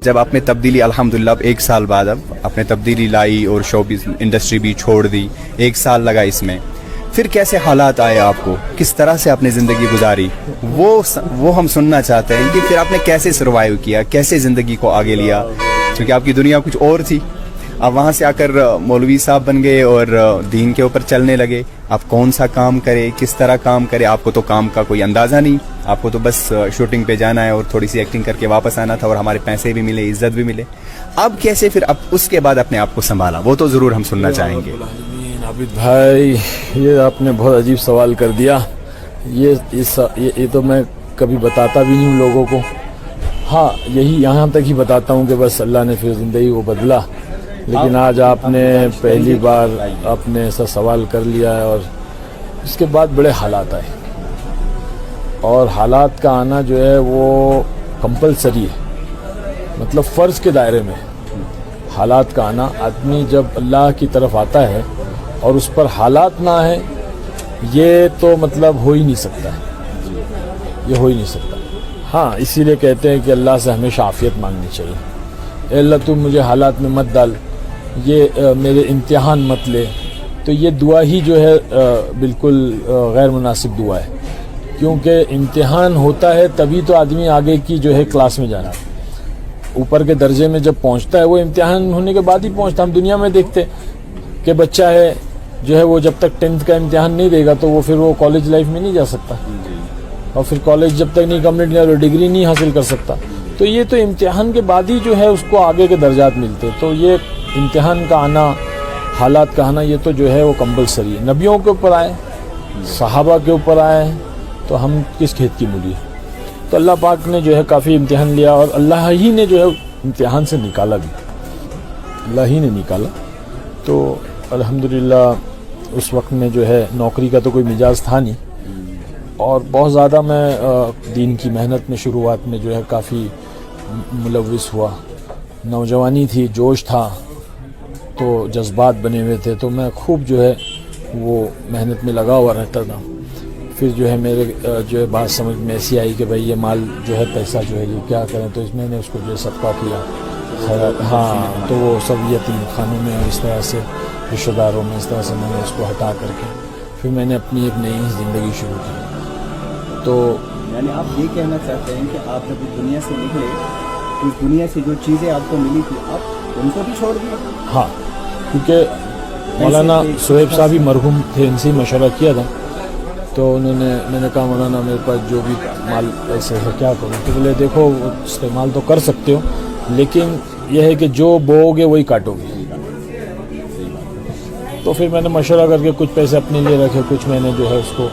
جب آپ نے تبدیلی الحمدللہ اب 1 سال بعد اب آپ نے تبدیلی لائی اور شو انڈسٹری بھی چھوڑ دی، 1 سال لگا اس میں، پھر کیسے حالات آئے آپ کو، کس طرح سے آپ نے زندگی گزاری، وہ ہم سننا چاہتے ہیں کہ پھر آپ نے کیسے سروائیو کیا، کیسے زندگی کو آگے لیا، کیونکہ آپ کی دنیا کچھ اور تھی، آپ وہاں سے آ کر مولوی صاحب بن گئے اور دین کے اوپر چلنے لگے، آپ کون سا کام کرے، کس طرح کام کرے، آپ کو تو کام کا کوئی اندازہ نہیں، آپ کو تو بس شوٹنگ پہ جانا ہے اور تھوڑی سی ایکٹنگ کر کے واپس آنا تھا اور ہمارے پیسے بھی ملے، عزت بھی ملے، اب کیسے پھر اب اس کے بعد اپنے آپ کو سنبھالا، وہ تو ضرور ہم سننا چاہیں گے۔ عابد بھائی، یہ آپ نے بہت عجیب سوال کر دیا، یہ تو میں کبھی بتاتا بھی نہیں ہوں لوگوں کو، ہاں یہی یہاں تک ہی بتاتا ہوں کہ بس اللہ نے پھر زندگی کو بدلا، لیکن آج آپ نے پہلی بار آپ نے ایسا سوال کر لیا ہے، اور اس کے بعد بڑے حالات آئے، اور حالات کا آنا جو ہے وہ کمپلسری ہے، مطلب فرض کے دائرے میں حالات کا آنا، آدمی جب اللہ کی طرف آتا ہے اور اس پر حالات نہ آئے، یہ تو مطلب ہو ہی نہیں سکتا ہے، یہ ہو ہی نہیں سکتا۔ ہاں اسی لیے کہتے ہیں کہ اللہ سے ہمیشہ عافیت مانگنی چاہیے، اے اللہ تو مجھے حالات میں مت ڈال، یہ میرے امتحان مت لے، تو یہ دعا ہی جو ہے بالکل غیر مناسب دعا ہے، کیونکہ امتحان ہوتا ہے تبھی تو آدمی آگے کی جو ہے کلاس میں جانا، اوپر کے درجے میں جب پہنچتا ہے وہ امتحان ہونے کے بعد ہی پہنچتا۔ ہم دنیا میں دیکھتے کہ بچہ ہے جو ہے وہ جب تک 10th کا امتحان نہیں دے گا تو وہ پھر وہ کالج لائف میں نہیں جا سکتا، اور پھر کالج جب تک نہیں کمپلیٹ نہیں ڈگری نہیں حاصل کر سکتا، تو یہ تو امتحان کے بعد ہی جو ہے اس کو آگے کے درجات ملتے، تو یہ امتحان کا آنا، حالات کا آنا، یہ تو جو ہے وہ کمپلسری ہے۔ نبیوں کے اوپر آئے، صحابہ کے اوپر آئے تو ہم کس کھیت کی مولی ہے؟ تو اللہ پاک نے جو ہے کافی امتحان لیا، اور اللہ ہی نے جو ہے امتحان سے نکالا بھی، اللہ ہی نے نکالا۔ تو الحمدللہ اس وقت میں جو ہے نوکری کا تو کوئی مجاز تھا نہیں، اور بہت زیادہ میں دین کی محنت میں شروعات میں جو ہے کافی ملوث ہوا، نوجوانی تھی، جوش تھا، تو جذبات بنے ہوئے تھے، تو میں خوب جو ہے وہ محنت میں لگا ہوا رہتا تھا۔ پھر جو ہے میرے جو ہے بات سمجھ میں ایسی آئی کہ بھائی یہ مال جو ہے پیسہ جو ہے یہ کیا کریں، تو میں نے اس کو جو ہے صدقہ کیا، ہاں تو وہ سب یتیم خانوں میں اور اس طرح سے رشتہ داروں میں، اس طرح سے میں نے اس کو ہٹا کر کے پھر میں نے اپنی ایک نئی زندگی شروع کی۔ تو یعنی آپ یہ کہنا چاہتے ہیں کہ آپ جب اس دنیا سے نکلے، اس دنیا سے جو چیزیں آپ کو ملی تھی آپ ان کو بھی چھوڑ دیا؟ ہاں، کیونکہ مولانا سہیب صاحب ہی مرحوم تھے، ان سے ہی مشورہ کیا تھا، تو انہوں نے، میں نے کہا مولانا میرے پاس جو بھی مال پیسے ہے کیا کروں، تو بولے دیکھو استعمال تو کر سکتے ہو، لیکن یہ ہے کہ جو بوؤ گے وہی کاٹو گے۔ تو پھر میں نے مشورہ کر کے کچھ پیسے اپنے لیے رکھے، کچھ میں نے جو ہے اس کو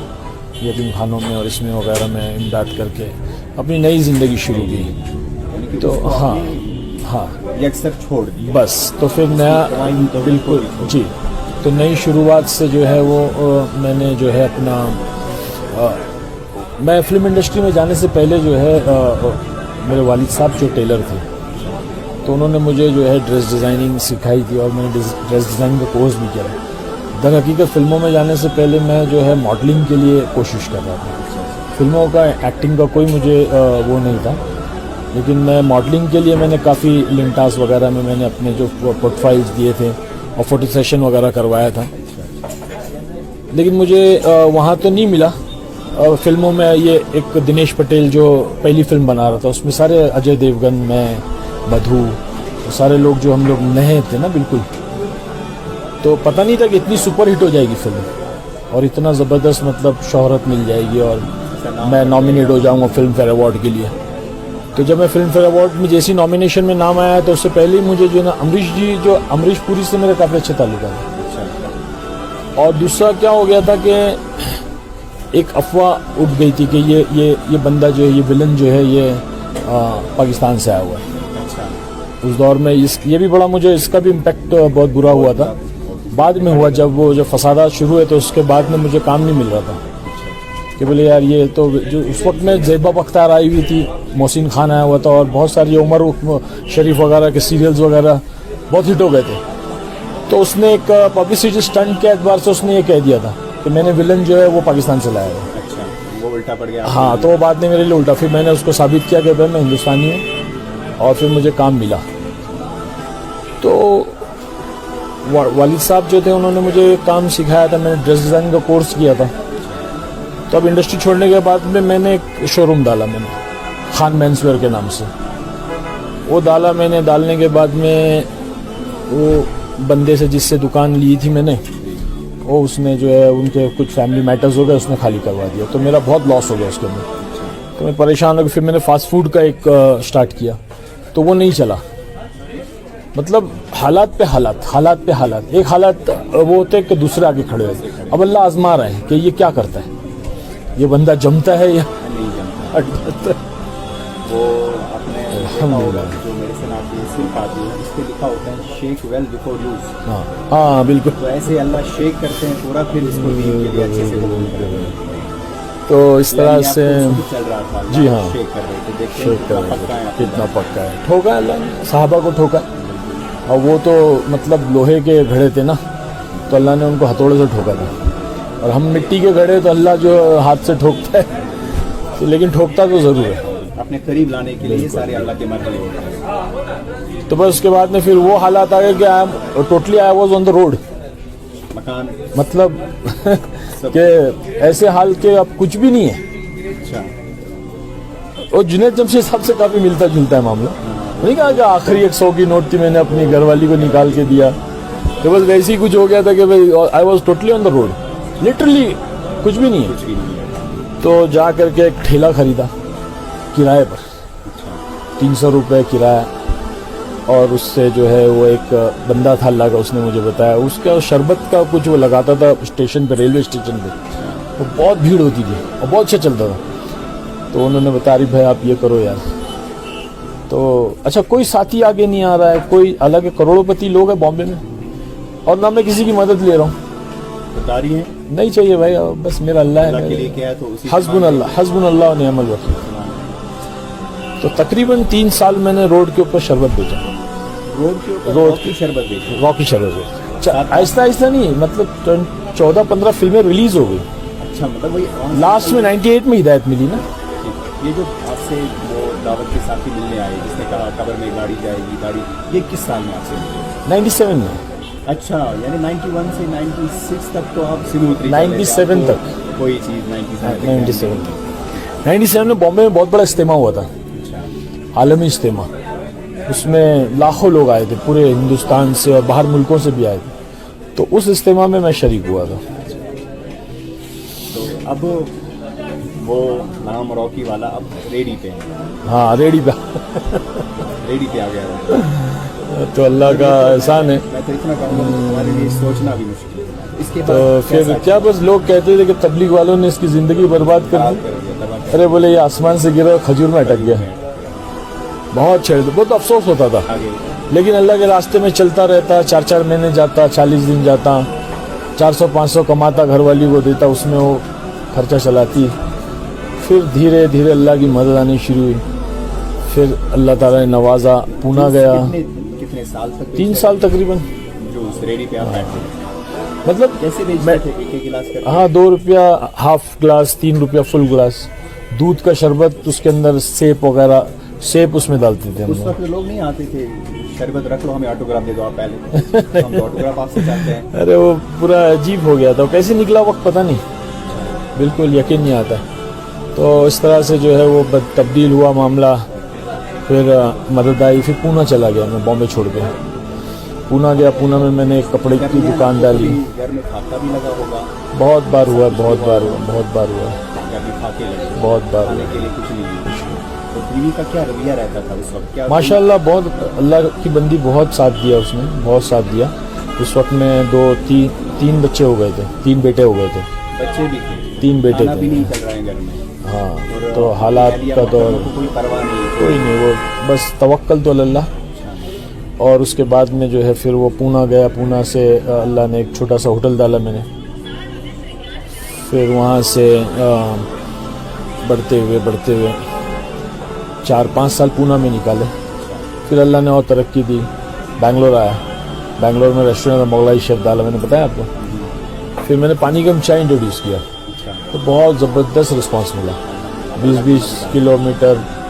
یتیم خانوں میں اور اس میں وغیرہ میں امداد کر کے اپنی نئی زندگی شروع کی۔ تو ہاں اکثر چھوڑ دیا بس، تو پھر نیا بالکل جی، تو نئی شروعات سے جو ہے وہ میں نے جو ہے اپنا، میں فلم انڈسٹری میں جانے سے پہلے جو ہے میرے والد صاحب جو ٹیلر تھے، تو انہوں نے مجھے جو ہے ڈریس ڈیزائننگ سکھائی تھی، اور میں نے ڈریس ڈیزائننگ کا کورس بھی کیا۔ در حقیقت فلموں میں جانے سے پہلے میں جو ہے ماڈلنگ کے لیے کوشش کر رہا تھا، فلموں کا ایکٹنگ کا کوئی مجھے وہ نہیں تھا، لیکن میں ماڈلنگ کے لیے میں نے کافی لنٹاس وغیرہ میں نے اپنے جو پروفائلز دیے تھے اور فوٹو سیشن وغیرہ کروایا تھا، لیکن مجھے وہاں تو نہیں ملا۔ فلموں میں یہ ایک دنیش پٹیل جو پہلی فلم بنا رہا تھا، اس میں سارے اجے دیوگن، میں، مدھو، سارے لوگ جو ہم لوگ نئے تھے نا بالکل، تو پتہ نہیں تھا کہ اتنی سپر ہٹ ہو جائے گی فلم، اور اتنا زبردست مطلب شہرت مل جائے گی، اور میں نامینیٹ ہو جاؤں گا فلم فیئر ایوارڈ کے لیے۔ تو جب میں فلم فیئر ایوارڈ میں جیسی نامینیشن میں نام آیا تو اس سے پہلے ہی مجھے جو نا امریش پوری سے میرے کافی اچھے تعلقات تھے، اور دوسرا کیا ہو گیا تھا کہ ایک افواہ اٹھ گئی تھی کہ یہ بندہ جو ہے، یہ ولن جو ہے یہ پاکستان سے آیا ہوا ہے۔ اس دور میں یہ بھی بڑا مجھے اس کا بھی امپیکٹ بہت برا ہوا تھا، بعد میں ہوا جب فسادات شروع ہوئے، تو اس کے بعد میں مجھے کام نہیں مل رہا تھا کہ بولے یار یہ تو، جو اس وقت میں زیبا بختیار آئی ہوئی تھی، محسن خان آیا ہوا تھا، اور بہت ساری عمر شریف وغیرہ کے سیریلز وغیرہ بہت ہٹ ہو گئے تھے، تو اس نے ایک پبلسٹی اسٹنٹ کے اعتبار سے اس نے یہ کہہ دیا تھا کہ میں نے ولن جو ہے وہ پاکستان سے لایا ہے، وہ الٹا پڑ گیا۔ ہاں، تو وہ بات نہیں میرے لیے الٹا، پھر میں نے اس کو ثابت کیا کہ بھائی میں ہندوستانی ہوں، اور پھر مجھے کام ملا. تو والد صاحب جو تھے انہوں نے مجھے کام سکھایا تھا. میں نے ڈریس ڈیزائننگ کا کورس کیا تھا. تو اب انڈسٹری چھوڑنے کے بعد میں نے ایک شو روم ڈالا, میں نے خان مینس ویئر کے نام سے. وہ ڈالا میں نے. ڈالنے کے بعد میں وہ بندے سے جس سے دکان لی تھی میں نے, وہ اس نے جو ہے ان کے کچھ فیملی میٹرز ہو گئے, اس نے خالی کروا دیا. تو میرا بہت لاس ہو گیا اس کے اندر. تو میں پریشان ہو گیا. پھر میں نے فاسٹ فوڈ کا ایک سٹارٹ کیا, تو وہ نہیں چلا. مطلب حالات پہ حالات. ایک حالات وہ ہوتے ہیں کہ دوسرے آگے کھڑے ہوتے. اب اللہ آزما رہے ہیں کہ یہ کیا کرتا ہے, یہ بندہ جمتا ہے یا نہیں جمتا. وہ اپنے الحمدللہ جو میڈیسن آتی ہے صرف آتی ہے, اس پہ لکھا ہوتا ہے شیک ویل بیفور یوز. ہاں بالکل. تو ایسے اللہ شیک کرتے ہیں پورا, پھر اس کو دین کے لیے اچھے سے قبول کرتے ہیں. تو اس طرح سے چل رہا تھا. جی ہاں, شیک کر رہے تھے. دیکھتے شیک ہیں کر کتنا پکا ہے. کتنا پکا ہے. ٹھوکا ہے اللہ نے صحابہ کو ٹھوکا. اور وہ تو مطلب لوہے کے گھڑے تھے نا, تو اللہ نے ان کو ہتھوڑے سے ٹھوکا تھا. اور ہم مٹی کے گھڑے, تو اللہ جو ہاتھ سے ٹھوکتا ہے, لیکن ٹھوکتا تو ضرور ہے. اپنے قریب لانے کے لیے یہ سارے اللہ کے مرحلے ہوتے ہیں. تو بس اس کے بعد میں پھر وہ حالات آ گئے کہ totally I was on the road. مکان مطلب کہ ایسے حال کے اب کچھ بھی نہیں ہے. اچھا. اور جنید جمشید صاحب سے کافی ملتا جلتا ہے معاملہ. نہیں کہا کہ آخری 100 کی نوٹ تھی, میں نے اپنی گھر والی کو نکال کے دیا. تو بس ویسے ہی کچھ ہو گیا تھا کہ I was totally on the road, literally کچھ بھی نہیں ہے. تو جا کر کے ایک ٹھیلا خریدا کرائے پر, 300 روپے کرایہ. اور اس سے جو ہے وہ ایک بندہ تھا اللہ کا, اس نے مجھے بتایا اس کا شربت کا کچھ وہ لگاتا تھا اسٹیشن پہ, ریلوے اسٹیشن پہ. وہ بہت بھیڑ ہوتی تھی اور بہت اچھا چلتا تھا. تو انہوں نے بتایا بھائی آپ یہ کرو یار. تو اچھا کوئی ساتھی آگے نہیں آ رہا ہے, کوئی الگ کروڑوں پتی لوگ ہیں بامبے میں, اور نہ میں کسی کی مدد لے رہا ہوں. بتا رہی ہیں نہیں چاہیے بھائی, بس میرا اللہ اللہ کے ہے. لیے کیا ہے تو اسی حسبنا اللہ و نعم الوکیل. تو تقریباً 3 سال میں نے روڈ کے اوپر شربت بیچا. روڈ کی شربت بیچی. راکی شربت آہستہ آہستہ نہیں, مطلب 14-15 فلمیں ریلیز ہو گئی. اچھا, مطلب وہی لاسٹ میں 98 میں ہدایت ملی نا. یہ جو آپ سے وہ دعوت کے ساتھی ملنے آئے جس نے کہا قبر میں گاڑی جائے گی گاڑی, یہ کس سال میں آپ سے ملے؟ 97 میں. اچھا, یعنی 91 سے 96 تک تو آپ سموتھلی 97 تک کوئی چیز 97 میں بامبے میں بہت بڑا اجتماع ہوا تھا, عالمی اجتماع. اس میں لاکھوں لوگ آئے تھے پورے ہندوستان سے اور باہر ملکوں سے بھی آئے تھے. تو اس اجتماع میں میں شریک ہوا تھا. تو اب وہ نام راکی والا اب ریڈی پہ ہے. ہاں ریڈی پہ آ گیا. تو اللہ کا احسان ہے. میں تو اتنا کہوں گا ہمارے لیے سوچنا بھی مشکل ہے. اس کے تو بعد پھر کیا بس لوگ کہتے تھے کہ تبلیغ والوں نے اس کی زندگی برباد کر دی. ارے بولے یہ آسمان سے گرا کھجور میں اٹک گیا. بہت چھیڑ, بہت افسوس ہوتا تھا. لیکن اللہ کے راستے میں چلتا رہتا, 4 مہینے جاتا, 40 دن جاتا, 400-500 کماتا, گھر والی کو دیتا, اس میں وہ خرچہ چلاتی. پھر دھیرے دھیرے اللہ کی مدد آنی شروع ہوئی. پھر اللہ تعالیٰ نے نوازا, پونا گیا. کتنے سال تک 3 سال تقریباً. جو اس ریڈی پہ آپ بیٹھے مطلب کیسے بیچتے تھے؟ ایک گلاس کر ہاں 2 روپیہ ہاف گلاس, 3 روپیہ فل گلاس. دودھ کا شربت, اس کے اندر سیب وغیرہ, سیب اس میں ڈالتے تھے. اس وقت لوگ نہیں آتے تھے شربت رکھ لو ہمیں آٹوگراف دے دو آپ پہلے, ہم تو آٹوگراف آپ سے چاہتے ہیں. ارے وہ پورا عجیب ہو گیا تھا. کیسے نکلا وقت پتہ نہیں, بالکل یقین نہیں آتا. تو اس طرح سے جو ہے وہ تبدیل ہوا معاملہ. پھر مدد آئی. پھر پونا چلا گیا میں, بامبے چھوڑ کے پونا گیا. پونا میں میں نے ایک کپڑے کی دکان ڈالی. گھر میں کھاتا بھی لگا ہوگا. بہت بار ہوا. بہت بار ہوا. گھر میں کھا کے لگے, بہت بار کھانے کے لیے کچھ نہیں. تو بیوی کا کیا رویہ رہتا تھا اس وقت؟ کیا ماشاء اللہ بہت اللہ کی بندی, بہت ساتھ دیا اس نے, بہت ساتھ دیا. اس وقت میں 3 بچے ہو گئے تھے, 3 بیٹے ہو گئے تھے. بچے بھی تھے, 3 بیٹے بھی تھے. نہیں چل رہے ہیں گھر میں. ہاں تو حالات کا تو کوئی پرواہ نہیں, کوئی نہیں, وہ بس توکل تو اللہ. اور اس کے بعد میں جو ہے پھر وہ پونا گیا. پونا سے اللہ نے ایک چھوٹا سا ہوٹل ڈالا میں نے. پھر وہاں سے بڑھتے ہوئے 4-5 سال پونا میں نکالے. پھر اللہ نے اور ترقی دی. بنگلور آیا. بنگلور میں ریسٹورینٹ مغلائی شیف ڈالا, میں نے بتایا آپ کو. پھر میں نے پانی کا چائے انٹروڈیوس کیا. تو بہت زبردست رسپانس ملا. 20 کلومیٹر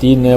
3